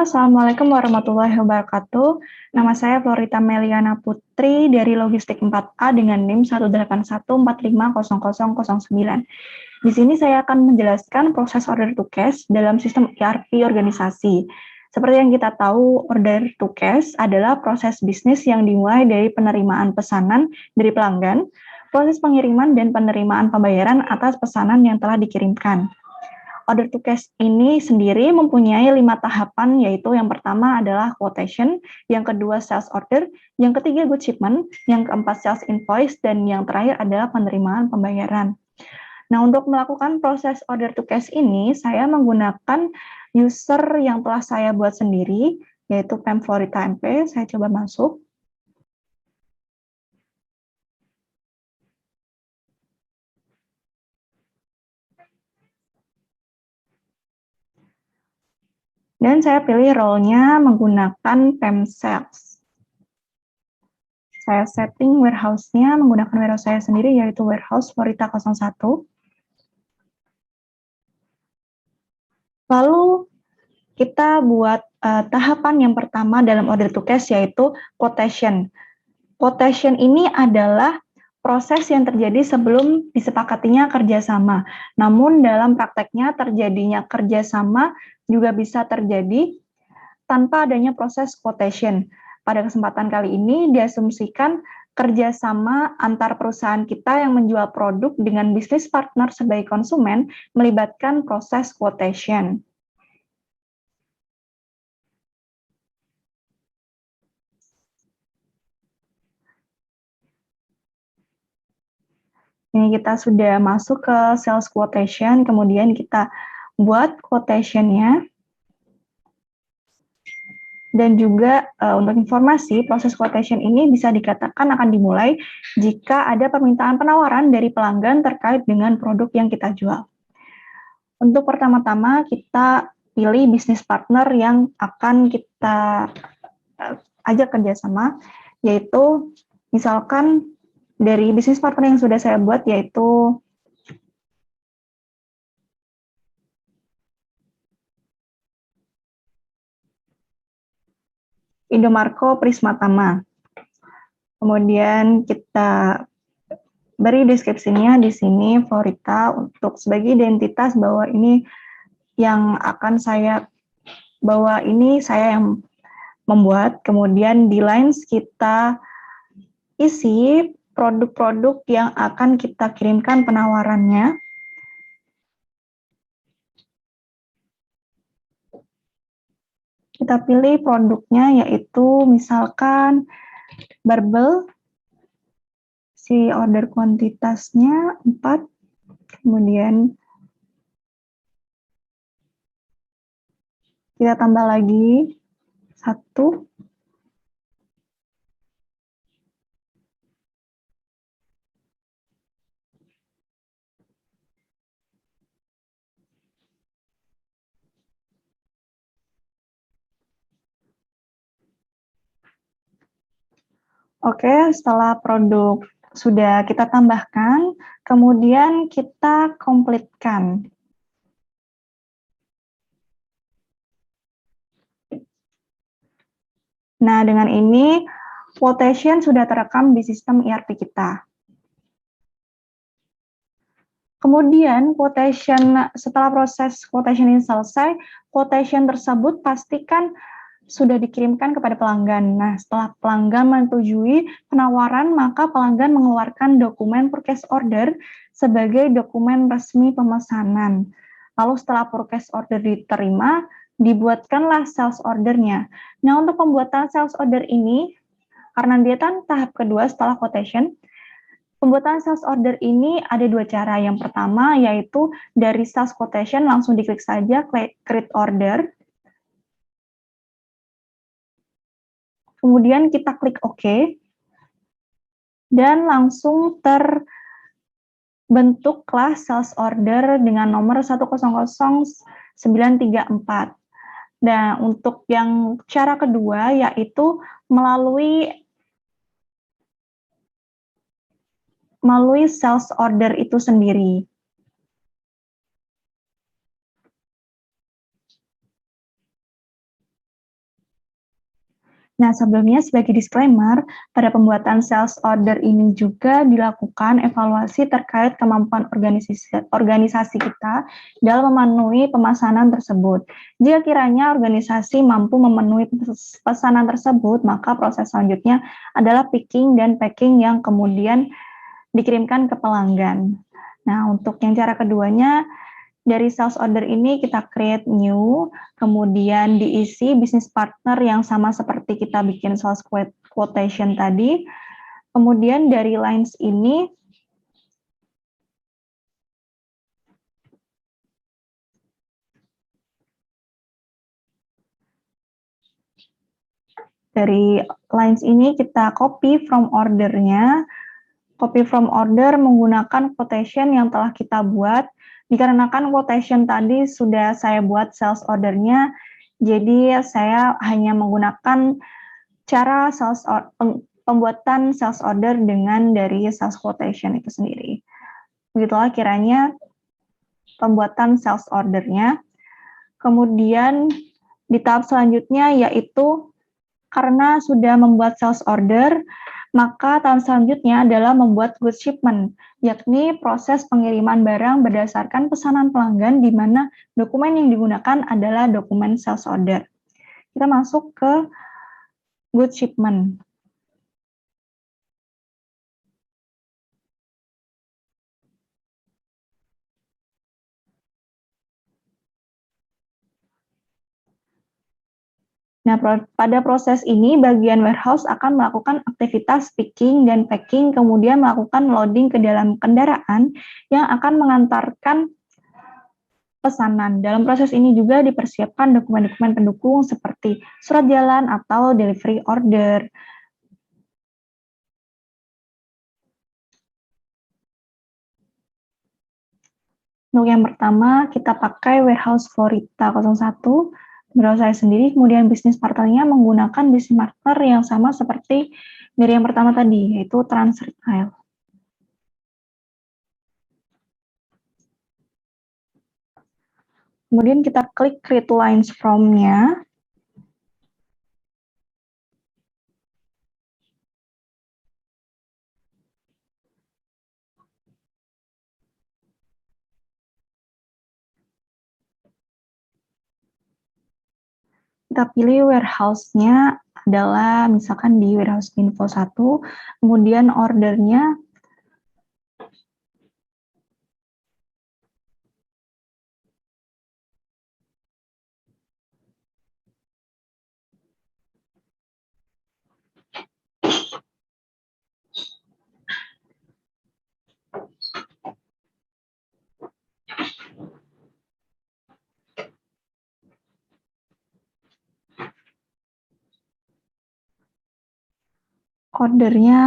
Halo, Assalamualaikum warahmatullahi wabarakatuh. Nama saya Florita Meliana Putri dari Logistik 4A dengan NIM 181450009. Di sini saya akan menjelaskan proses order to cash dalam sistem ERP organisasi. Seperti yang kita tahu, order to cash adalah proses bisnis yang dimulai dari penerimaan pesanan dari pelanggan, proses pengiriman dan penerimaan pembayaran atas pesanan yang telah dikirimkan. Order to cash ini sendiri mempunyai 5 tahapan, yaitu yang pertama adalah quotation, yang kedua sales order, yang ketiga good shipment, yang keempat sales invoice, dan yang terakhir adalah penerimaan pembayaran. Nah, untuk melakukan proses order to cash ini, saya menggunakan user yang telah saya buat sendiri, yaitu PEM Florita MP. Saya coba masuk. Dan saya pilih role-nya menggunakan PEM Sales. Saya setting warehouse-nya menggunakan warehouse saya sendiri, yaitu warehouse Florita 01. Lalu kita buat tahapan yang pertama dalam order to cash, yaitu quotation. Quotation ini adalah proses yang terjadi sebelum disepakatinya kerjasama. Namun dalam prakteknya terjadinya kerjasama juga bisa terjadi tanpa adanya proses quotation. Pada kesempatan kali ini diasumsikan kerjasama antar perusahaan kita yang menjual produk dengan bisnis partner sebagai konsumen melibatkan proses quotation. Ini kita sudah masuk ke sales quotation, kemudian kita buat quotation-nya. Dan juga untuk informasi, proses quotation ini bisa dikatakan akan dimulai jika ada permintaan penawaran dari pelanggan terkait dengan produk yang kita jual. Untuk pertama-tama kita pilih bisnis partner yang akan kita ajak kerjasama, yaitu misalkan dari bisnis partner yang sudah saya buat, yaitu Indomarko Prismatama. Kemudian kita beri deskripsinya di sini Florita untuk sebagai identitas bahwa ini yang akan saya yang membuat. Kemudian di lines kita isi produk-produk yang akan kita kirimkan penawarannya. Kita pilih produknya, yaitu misalkan barbel, si order kuantitasnya 4, kemudian kita tambah lagi 1. Oke, setelah produk sudah kita tambahkan, kemudian kita komplitkan. Nah, dengan ini quotation sudah terekam di sistem ERP kita. Kemudian setelah proses quotation ini selesai, quotation tersebut pastikan sudah dikirimkan kepada pelanggan. Nah, setelah pelanggan menyetujui penawaran, maka pelanggan mengeluarkan dokumen purchase order sebagai dokumen resmi pemesanan. Lalu setelah purchase order diterima, dibuatkanlah sales order-nya. Nah, untuk pembuatan sales order ini, karena dia kan tahap kedua setelah quotation, pembuatan sales order ini ada 2 cara. Yang pertama yaitu dari sales quotation langsung diklik saja create order. Kemudian kita klik OK. Dan langsung terbentuklah sales order dengan nomor 100934. Nah, untuk yang cara kedua yaitu melalui sales order itu sendiri. Nah, sebelumnya sebagai disclaimer, pada pembuatan sales order ini juga dilakukan evaluasi terkait kemampuan organisasi kita dalam memenuhi pemesanan tersebut. Jika kiranya organisasi mampu memenuhi pesanan tersebut, maka proses selanjutnya adalah picking dan packing yang kemudian dikirimkan ke pelanggan. Nah, untuk yang cara keduanya, dari sales order ini kita create new, kemudian diisi business partner yang sama seperti kita bikin sales quotation tadi. Kemudian dari lines ini, kita copy from ordernya. Copy from order menggunakan quotation yang telah kita buat. Dikarenakan quotation tadi sudah saya buat sales ordernya, jadi saya hanya menggunakan cara pembuatan sales order dengan dari sales quotation itu sendiri. Begitulah kiranya pembuatan sales ordernya. Kemudian di tahap selanjutnya yaitu karena sudah membuat sales order, maka tahap selanjutnya adalah membuat goods shipment, yakni proses pengiriman barang berdasarkan pesanan pelanggan di mana dokumen yang digunakan adalah dokumen sales order. Kita masuk ke goods shipment. Nah, pada proses ini, bagian warehouse akan melakukan aktivitas picking dan packing, kemudian melakukan loading ke dalam kendaraan yang akan mengantarkan pesanan. Dalam proses ini juga dipersiapkan dokumen-dokumen pendukung seperti surat jalan atau delivery order. Untuk yang pertama, kita pakai warehouse Florida 01. Menurut saya sendiri, kemudian bisnis partnernya menggunakan bisnis partner yang sama seperti dari yang pertama tadi, yaitu Transretail. Kemudian kita klik create lines from-nya. Kita pilih warehouse-nya adalah misalkan di warehouse info 1, kemudian ordernya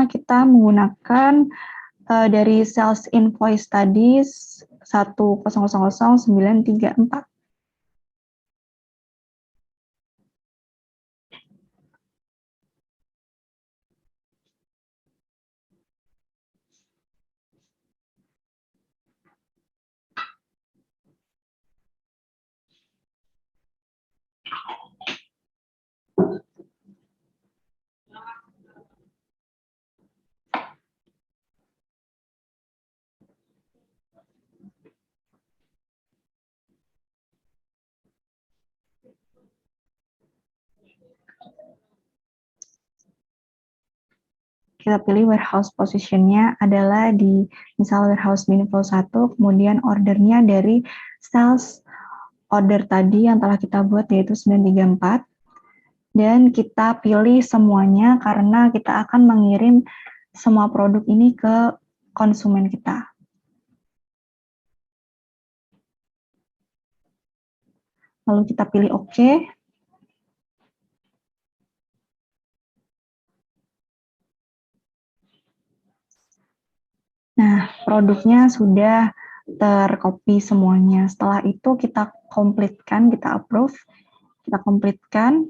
kita menggunakan dari sales invoice tadi 1000934. Kita pilih warehouse position-nya adalah di misal warehouse info 1, kemudian ordernya dari sales order tadi yang telah kita buat yaitu 934, dan kita pilih semuanya karena kita akan mengirim semua produk ini ke konsumen kita. Lalu kita pilih OK. Nah, produknya sudah tercopy semuanya. Setelah itu kita komplitkan, kita approve, kita komplitkan.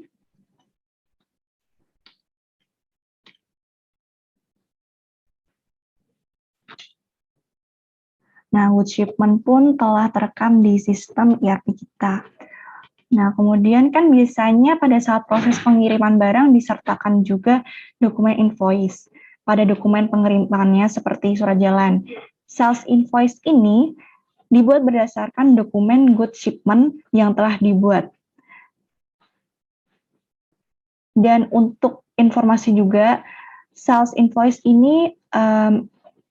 Nah, goods shipment pun telah terekam di sistem ERP kita. Nah, kemudian kan biasanya pada saat proses pengiriman barang disertakan juga dokumen invoice pada dokumen pengirimannya seperti surat jalan. Sales invoice ini dibuat berdasarkan dokumen good shipment yang telah dibuat. Dan untuk informasi juga, sales invoice ini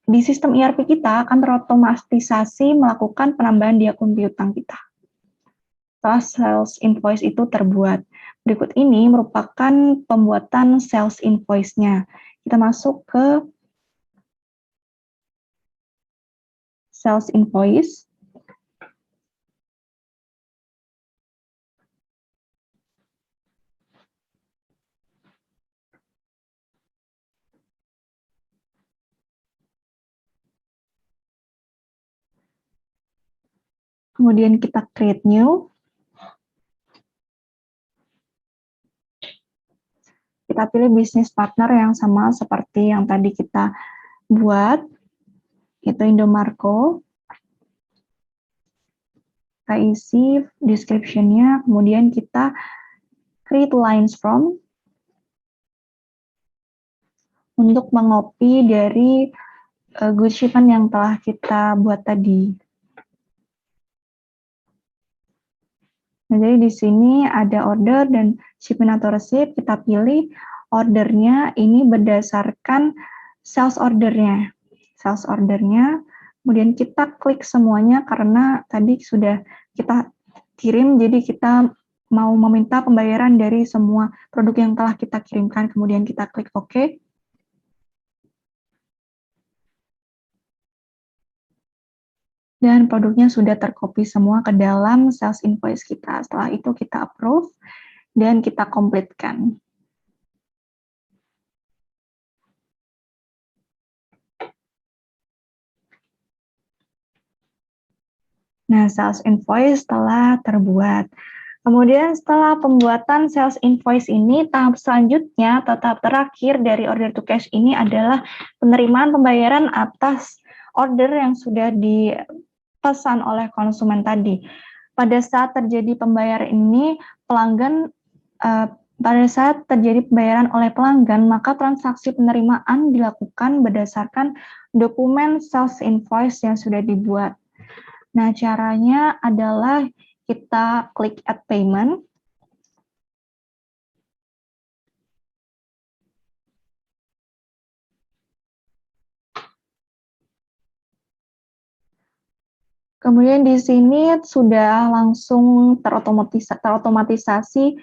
di sistem ERP kita akan terotomatisasi melakukan penambahan di akun piutang kita setelah sales invoice itu terbuat. Berikut ini merupakan pembuatan sales invoice-nya. Kita masuk ke sales invoice. Kemudian kita create new. Kita pilih bisnis partner yang sama seperti yang tadi kita buat, itu Indomarko. Kita isi description-nya, kemudian kita create lines from untuk mengcopy dari good shipment yang telah kita buat tadi. Nah, jadi di sini ada order dan shipment atau receipt, kita pilih ordernya ini berdasarkan sales ordernya. Sales ordernya, kemudian kita klik semuanya karena tadi sudah kita kirim, jadi kita mau meminta pembayaran dari semua produk yang telah kita kirimkan, kemudian kita klik OK. Dan produknya sudah tercopy semua ke dalam sales invoice kita. Setelah itu kita approve dan kita komplitkan. Nah, sales invoice telah terbuat. Kemudian setelah pembuatan sales invoice ini, tahap selanjutnya atau tahap terakhir dari order to cash ini adalah penerimaan pembayaran atas order yang sudah dipesan oleh konsumen tadi. Pada saat terjadi pembayaran ini, pada saat terjadi pembayaran oleh pelanggan, maka transaksi penerimaan dilakukan berdasarkan dokumen sales invoice yang sudah dibuat. Nah, caranya adalah kita klik add payment. Kemudian di sini sudah langsung terotomatisasi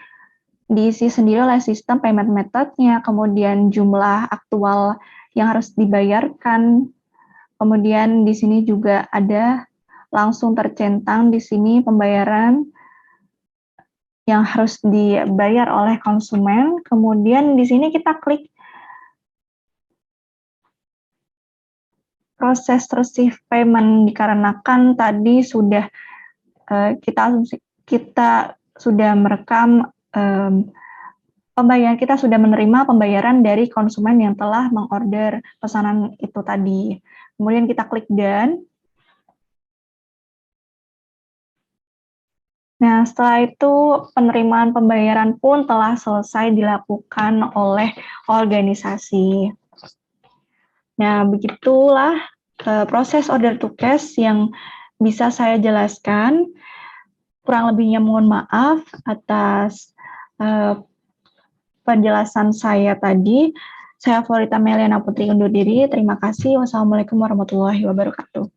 diisi sendiri oleh sistem payment method-nya, kemudian jumlah aktual yang harus dibayarkan. Kemudian di sini juga ada langsung tercentang di sini pembayaran yang harus dibayar oleh konsumen. Kemudian di sini kita klik proses receive payment dikarenakan tadi sudah kita sudah merekam pembayaran, kita sudah menerima pembayaran dari konsumen yang telah mengorder pesanan itu tadi. Kemudian kita klik done. Nah, setelah itu penerimaan pembayaran pun telah selesai dilakukan oleh organisasi. Nah, begitulah proses order to cash yang bisa saya jelaskan. Kurang lebihnya mohon maaf atas penjelasan saya tadi. Saya Florita Meliana Putri undur diri. Terima kasih. Wassalamualaikum warahmatullahi wabarakatuh.